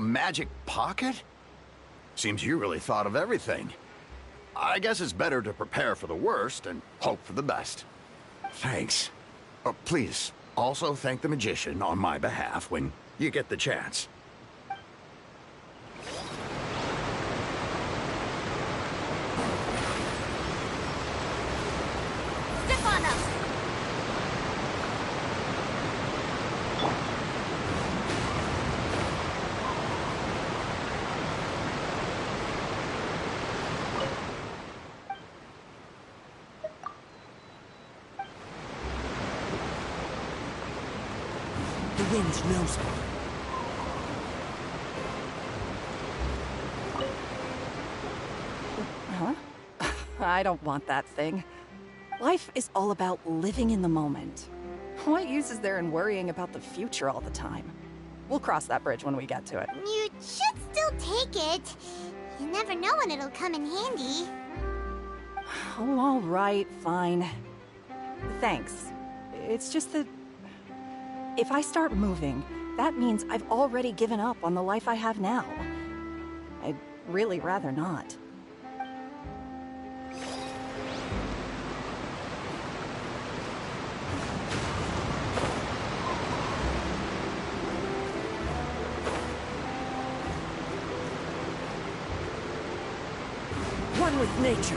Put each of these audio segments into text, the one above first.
magic pocket? Seems you really thought of everything. I guess it's better to prepare for the worst and hope for the best. Thanks. Please, also thank the magician on my behalf when you get the chance. Step on up! The wind knows it. Huh? I don't want that thing. Life is all about living in the moment. What use is there in worrying about the future all the time? We'll cross that bridge when we get to it. You should still take it. You never know when it'll come in handy. Oh, all right, fine. Thanks. It's just that if I start moving, that means I've already given up on the life I have now. I'd really rather not. One with nature.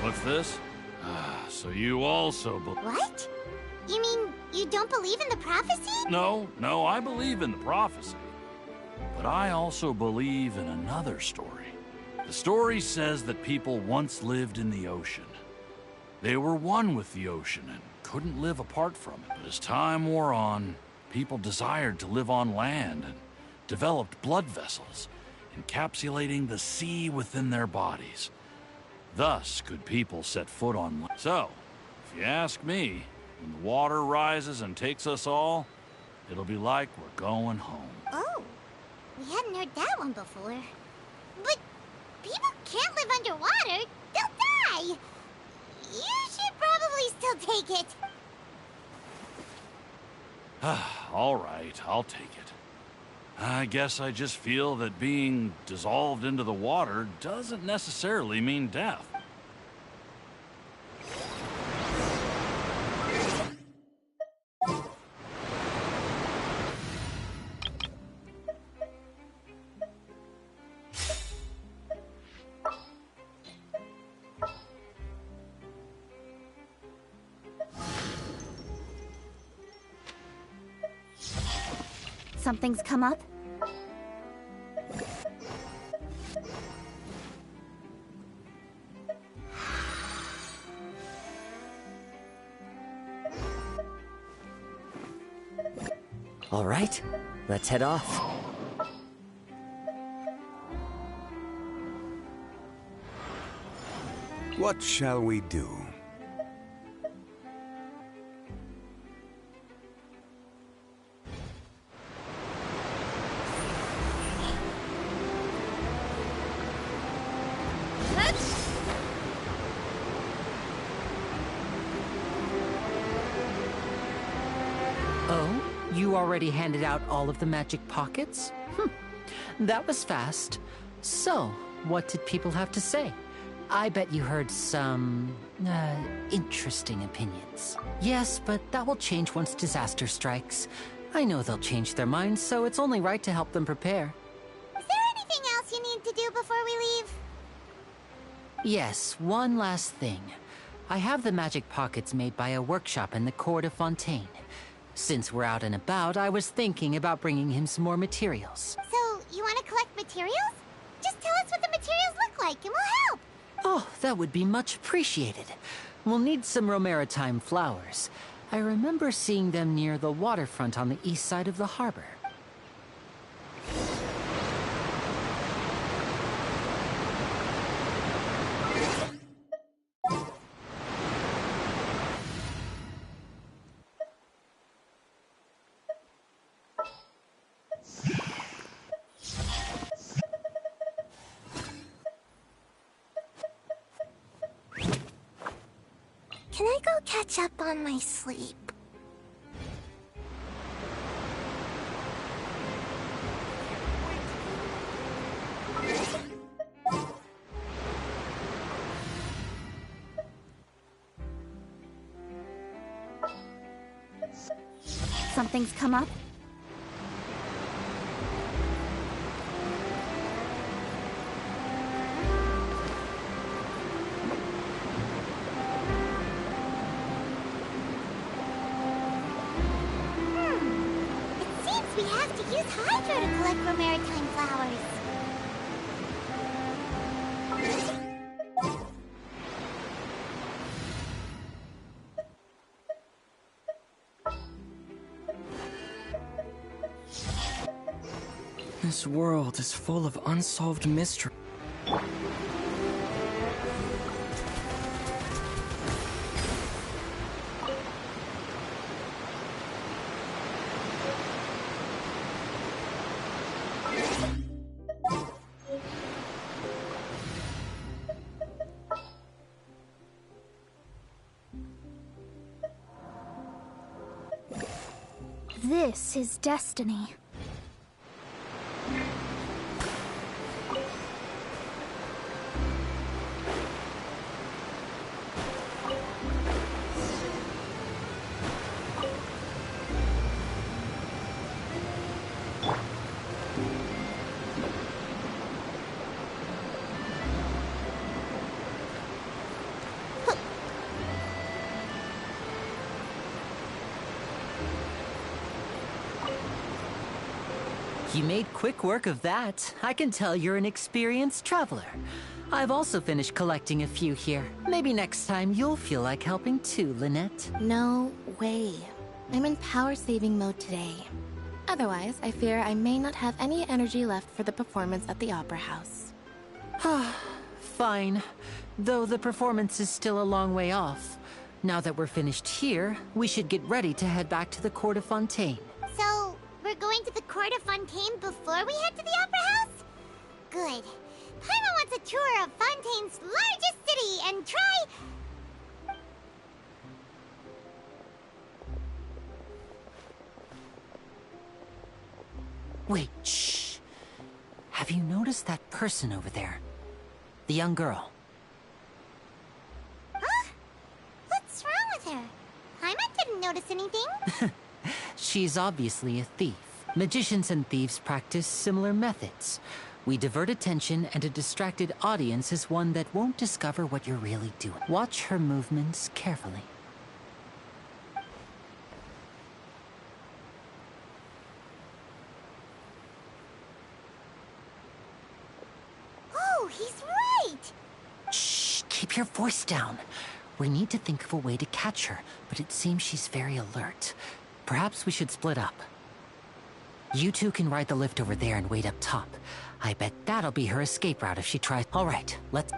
What's this? So you also What? You mean you don't believe in the prophecy? No, I believe in the prophecy. But I also believe in another story. The story says that people once lived in the ocean. They were one with the ocean and couldn't live apart from it. But as time wore on, people desired to live on land and developed blood vessels, encapsulating the sea within their bodies. Thus could people set foot on land. So, if you ask me, when the water rises and takes us all, it'll be like we're going home. Oh, we hadn't heard that one before. But people can't live underwater. They'll die. You should probably still take it. All right, I'll take it. I guess I just feel that being dissolved into the water doesn't necessarily mean death. Something's come up? All right, let's head off. What shall we do? Oh, you already handed out all of the magic pockets? That was fast. So, what did people have to say? I bet you heard some, interesting opinions. Yes, but that will change once disaster strikes. I know they'll change their minds, so it's only right to help them prepare. Is there anything else you need to do before we leave? Yes, one last thing. I have the magic pockets made by a workshop in the court of Fontaine. Since we're out and about, I was thinking about bringing him some more materials. So, you want to collect materials? Just tell us what the materials look like and we'll help. Oh, that would be much appreciated. We'll need some romaritime flowers. I remember seeing them near the waterfront on the east side of the harbor. Can I go catch up on my sleep? Something's come up? It seems we have to use Hydra to collect for maritime flowers. This world is full of unsolved mystery. This is destiny. You made quick work of that. I can tell you're an experienced traveler. I've also finished collecting a few here. Maybe next time you'll feel like helping too, Lynette. No way. I'm in power-saving mode today. Otherwise, I fear I may not have any energy left for the performance at the Opera House. Fine. Though the performance is still a long way off. Now that we're finished here, we should get ready to head back to the Court of Fontaine. So, we're going to the Court of Fontaine before we head to the Opera House? Good. Paimon wants a tour of Fontaine's largest city and try... Wait, shh. Have you noticed that person over there? The young girl. Huh? What's wrong with her? Paimon didn't notice anything. She's obviously a thief. Magicians and thieves practice similar methods. We divert attention, and a distracted audience is one that won't discover what you're really doing. Watch her movements carefully. Oh, he's right! Shh, keep your voice down. We need to think of a way to catch her, but it seems she's very alert. Perhaps we should split up. You two can ride the lift over there and wait up top. I bet that'll be her escape route if she tries. All right, let's...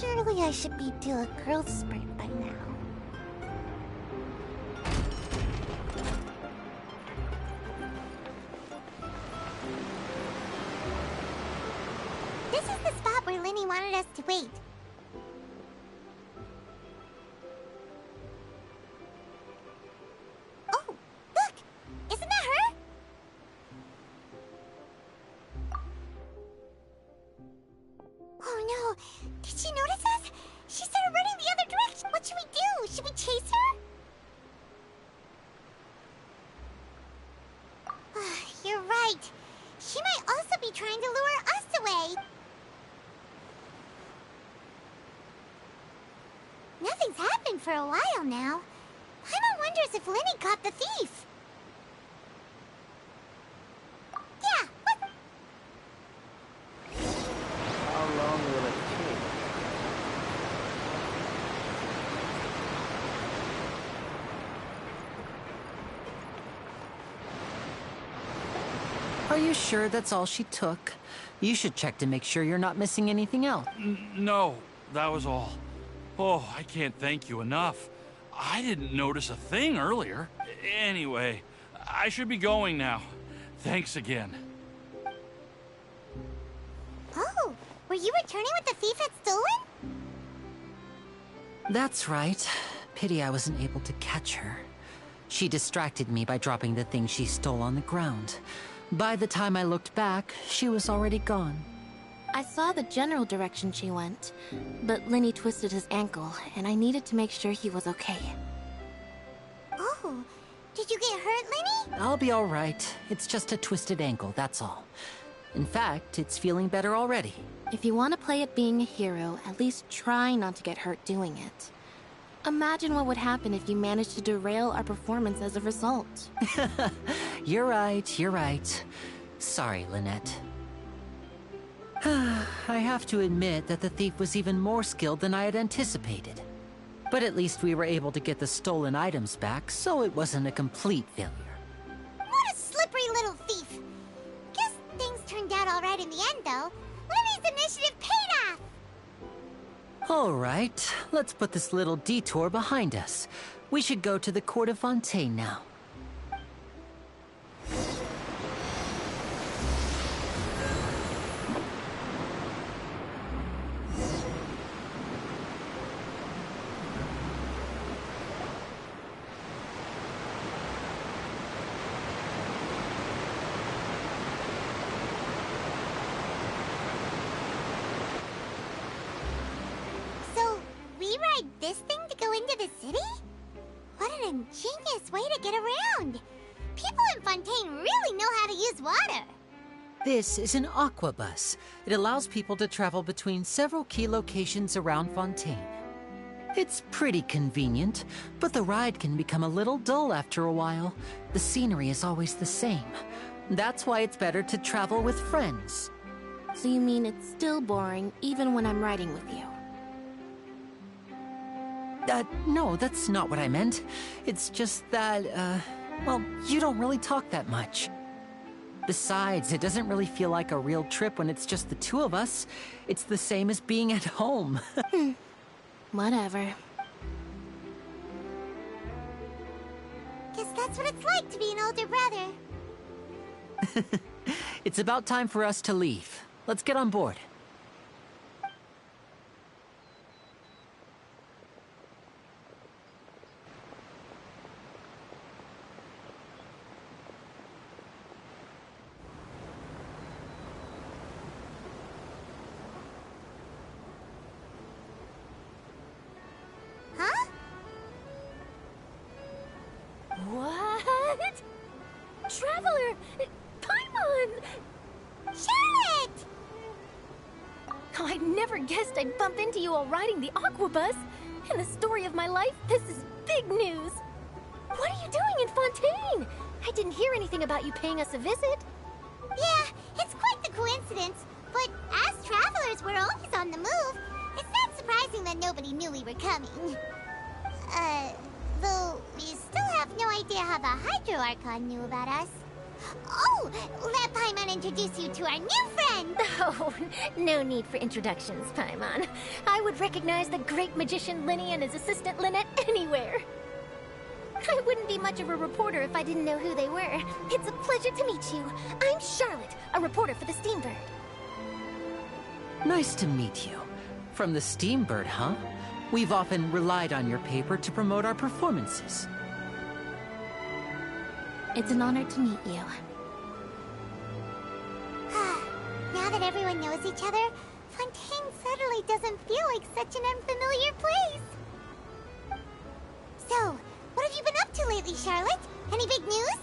Surely I should be due a growth spurt by now. This is the spot where Linny wanted us to wait. Oh, look! Isn't that her? Oh no! Did she notice us? She started running the other direction! What should we do? Should we chase her? You're right. right. She might also be trying to lure us away. Nothing's happened for a while now. Paimon wonders if Lenny caught the thief. Yeah, what? How long will it take? Are you sure that's all she took? You should check to make sure you're not missing anything else. No, that was all. Oh, I can't thank you enough. I didn't notice a thing earlier. Anyway, I should be going now. Thanks again. Oh, were you returning what the thief had stolen? That's right. Pity I wasn't able to catch her. She distracted me by dropping the thing she stole on the ground. By the time I looked back, she was already gone. I saw the general direction she went, but Lenny twisted his ankle, and I needed to make sure he was okay. Oh, did you get hurt, Lenny? I'll be all right. It's just a twisted ankle, that's all. In fact, it's feeling better already. If you want to play at being a hero, at least try not to get hurt doing it. Imagine what would happen if you managed to derail our performance as a result. You're right, you're right. Sorry, Lynette. I have to admit that the thief was even more skilled than I had anticipated. But at least we were able to get the stolen items back, so it wasn't a complete failure. What a slippery little thief! Guess things turned out all right in the end, though. Lenny's initiative paid off! All right, let's put this little detour behind us. We should go to the Court of Fontaine now. So, we ride this thing to go into the city? What an ingenious way to get around! People in Fontaine really know how to use water! This is an aquabus. It allows people to travel between several key locations around Fontaine. It's pretty convenient, but the ride can become a little dull after a while. The scenery is always the same. That's why it's better to travel with friends. So you mean it's still boring even when I'm riding with you? No, that's not what I meant. It's just that, well, you don't really talk that much. Besides, it doesn't really feel like a real trip when it's just the two of us. It's the same as being at home. Whatever. Guess that's what it's like to be an older brother. It's about time for us to leave. Let's get on board. Huh? What? Traveler! Paimon! Charlotte! Oh, I never guessed I'd bump into you while riding the aquabus. In the story of my life, this is big news. What are you doing in Fontaine? I didn't hear anything about you paying us a visit. Yeah, it's quite the coincidence. But as travelers, we're always on the move. It's not surprising that nobody knew we were coming. Though we still have no idea how the Hydro Archon knew about us. Oh, let Paimon introduce you to our new friend! Oh, no need for introductions, Paimon. I would recognize the great magician Lenny and his assistant Lynette anywhere. I wouldn't be much of a reporter if I didn't know who they were. It's a pleasure to meet you. I'm Charlotte, a reporter for the Steambird. Nice to meet you. From the Steambird, huh? We've often relied on your paper to promote our performances. It's an honor to meet you. Now that everyone knows each other, Fontaine suddenly doesn't feel like such an unfamiliar place. So, what have you been up to lately, Charlotte? Any big news?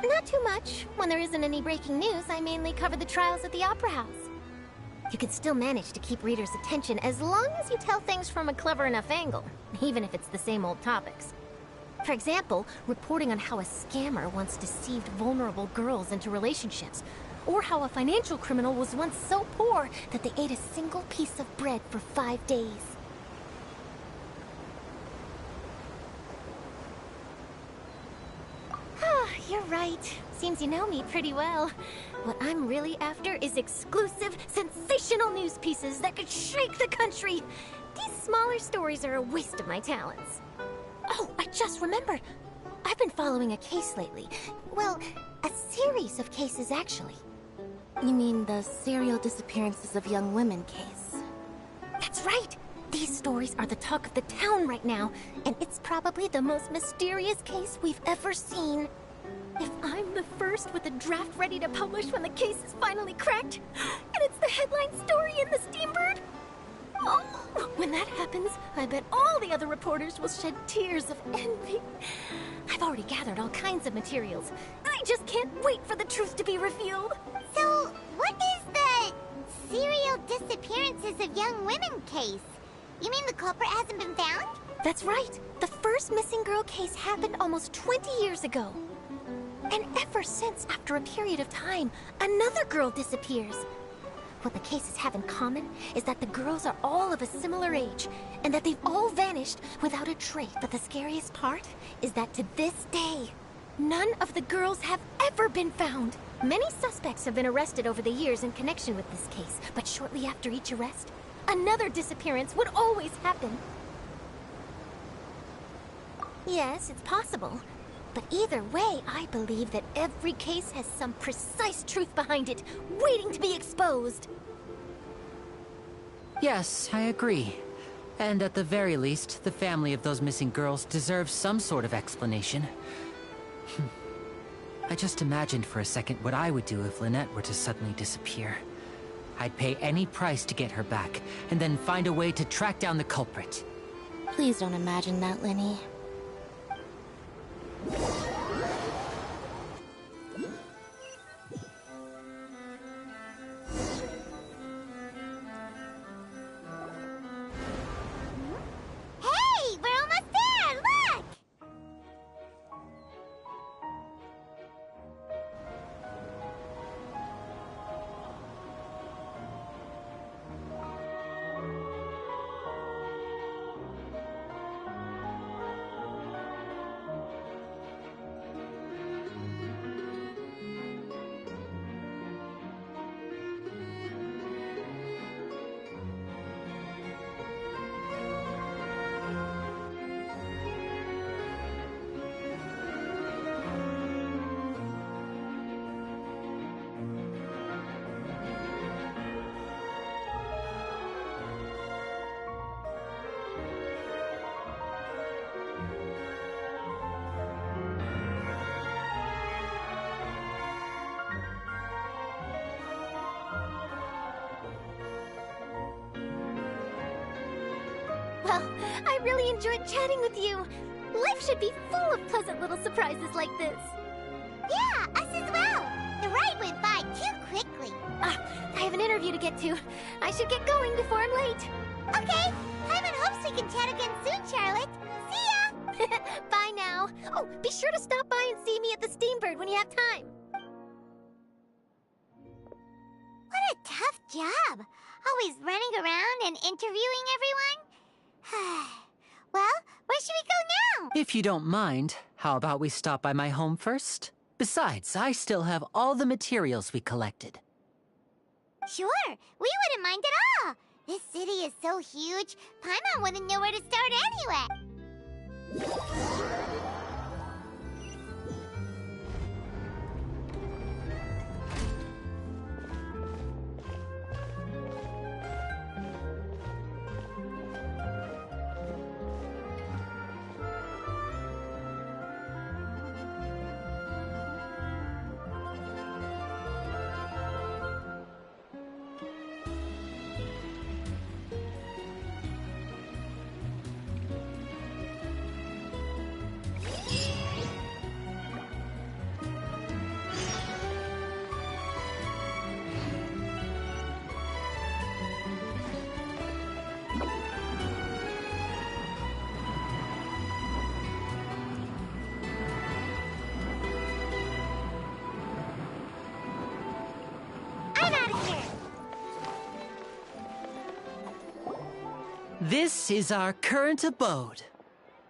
Not too much. When there isn't any breaking news, I mainly cover the trials at the Opera House. You can still manage to keep readers' attention as long as you tell things from a clever enough angle, even if it's the same old topics. For example, reporting on how a scammer once deceived vulnerable girls into relationships, or how a financial criminal was once so poor that they ate a single piece of bread for 5 days. You're right. Seems you know me pretty well. What I'm really after is exclusive, sensational news pieces that could shake the country. These smaller stories are a waste of my talents. Oh, I just remembered. I've been following a case lately. Well, a series of cases, actually. You mean the serial disappearances of young women case? That's right! These stories are the talk of the town right now, and it's probably the most mysterious case we've ever seen. If I'm the first with a draft ready to publish when the case is finally cracked, and it's the headline story in the Steambird, oh, when that happens, I bet all the other reporters will shed tears of envy. I've already gathered all kinds of materials. I just can't wait for the truth to be revealed. So, what is the serial disappearances of young women case? You mean the culprit hasn't been found? That's right. The first missing girl case happened almost 20 years ago. And ever since, after a period of time, another girl disappears. What the cases have in common is that the girls are all of a similar age, and that they've all vanished without a trace. But the scariest part is that to this day, none of the girls have ever been found. Many suspects have been arrested over the years in connection with this case, but shortly after each arrest, another disappearance would always happen. Yes, it's possible. But either way, I believe that every case has some precise truth behind it, waiting to be exposed. Yes, I agree. And at the very least, the family of those missing girls deserves some sort of explanation. I just imagined for a second what I would do if Lynette were to suddenly disappear. I'd pay any price to get her back, and then find a way to track down the culprit. Please don't imagine that, Lenny. Hey, we're almost there! Look! Well, I really enjoyed chatting with you. Life should be full of pleasant little surprises like this. Yeah, us as well. The ride went by too quickly. I have an interview to get to. I should get going before I'm late. Okay, Paimon hopes we can chat again soon, Charlotte. See ya! Bye now. Oh, be sure to stop by and see me at the Steambird when you have time. What a tough job. Always running around and interviewing everyone. Well, where should we go now? If you don't mind, how about we stop by my home first? Besides, I still have all the materials we collected. Sure, we wouldn't mind at all. This city is so huge, Paimon wouldn't know where to start anyway. This is our current abode.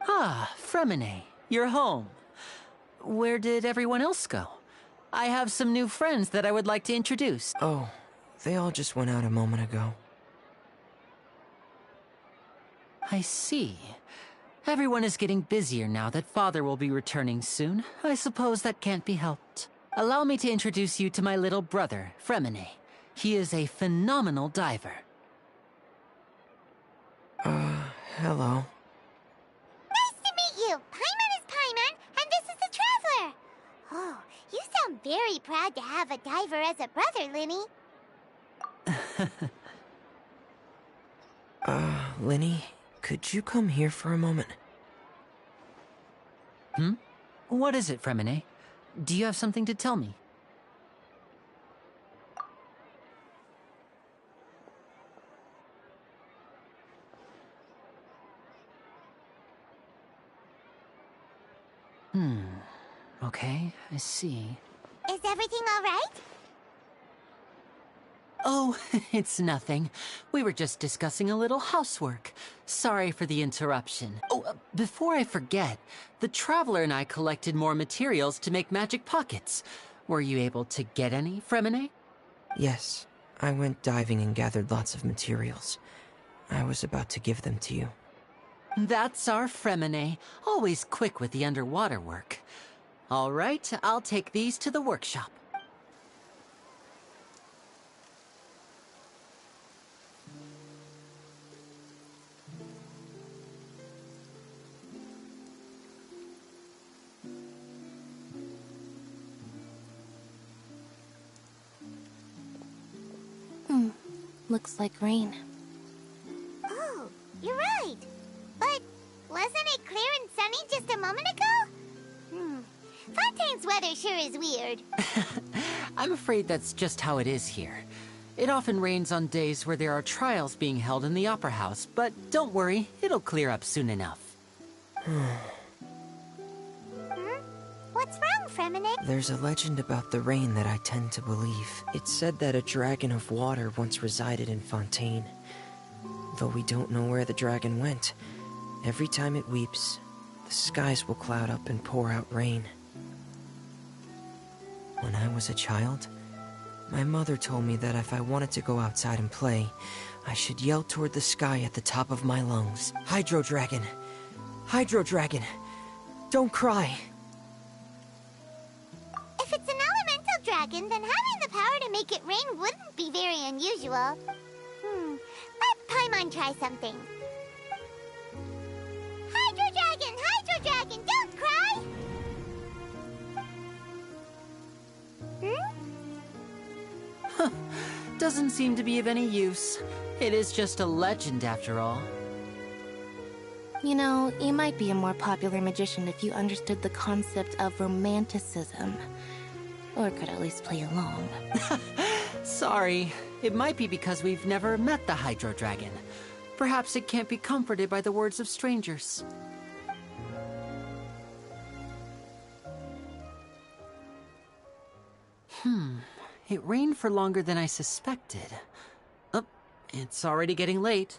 Ah, Fremine, you're home. Where did everyone else go? I have some new friends that I would like to introduce. Oh, they all just went out a moment ago. I see. Everyone is getting busier now that Father will be returning soon. I suppose that can't be helped. Allow me to introduce you to my little brother, Fremine. He is a phenomenal diver. Hello. Nice to meet you! Paimon is Paimon, and this is the Traveler! Oh, you sound very proud to have a diver as a brother, Linny. Linny, could you come here for a moment? What is it, Fremine? Do you have something to tell me? Okay, I see. Is everything all right? Oh, it's nothing. We were just discussing a little housework. Sorry for the interruption. Oh, before I forget, the Traveler and I collected more materials to make magic pockets. Were you able to get any, Fremine? Yes, I went diving and gathered lots of materials. I was about to give them to you. That's our Fremine, always quick with the underwater work. All right, I'll take these to the workshop. Looks like rain. Oh, you're right. But wasn't it clear and sunny just a moment ago? Fontaine's weather sure is weird. I'm afraid that's just how it is here. It often rains on days where there are trials being held in the Opera House, but don't worry, it'll clear up soon enough. What's wrong, Fremine? There's a legend about the rain that I tend to believe. It's said that a dragon of water once resided in Fontaine. Though we don't know where the dragon went, every time it weeps, the skies will cloud up and pour out rain. When I was a child, my mother told me that if I wanted to go outside and play, I should yell toward the sky at the top of my lungs. Hydro Dragon! Hydro Dragon! Don't cry! If it's an elemental dragon, then having the power to make it rain wouldn't be very unusual. Let Paimon try something. Hydro Dragon! Hydro Dragon! Don't cry! Doesn't seem to be of any use. It is just a legend after all. You know, you might be a more popular magician if you understood the concept of romanticism. Or could at least play along. Sorry. It might be because we've never met the Hydro Dragon. Perhaps it can't be comforted by the words of strangers. It rained for longer than I suspected. Oh, it's already getting late.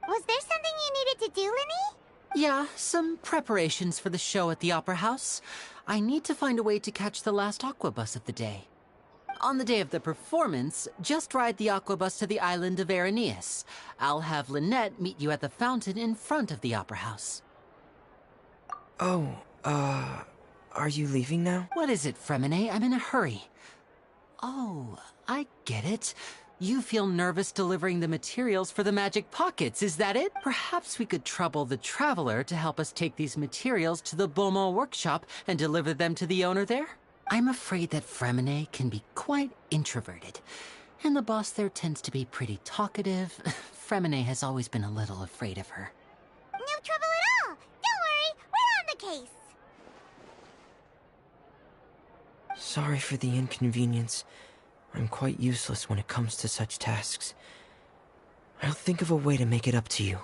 Was there something you needed to do, Linny? Yeah, some preparations for the show at the Opera House. I need to find a way to catch the last aqua bus of the day. On the day of the performance, just ride the aqua bus to the island of Araneus. I'll have Lynette meet you at the fountain in front of the Opera House. Oh, are you leaving now? What is it, Fremine? I'm in a hurry. Oh, I get it. You feel nervous delivering the materials for the magic pockets, is that it? Perhaps we could trouble the Traveler to help us take these materials to the Beaumont workshop and deliver them to the owner there? I'm afraid that Fremine can be quite introverted, and the boss there tends to be pretty talkative. Fremine has always been a little afraid of her. No trouble at all. Don't worry, we're on the case. Sorry for the inconvenience. I'm quite useless when it comes to such tasks. I'll think of a way to make it up to you.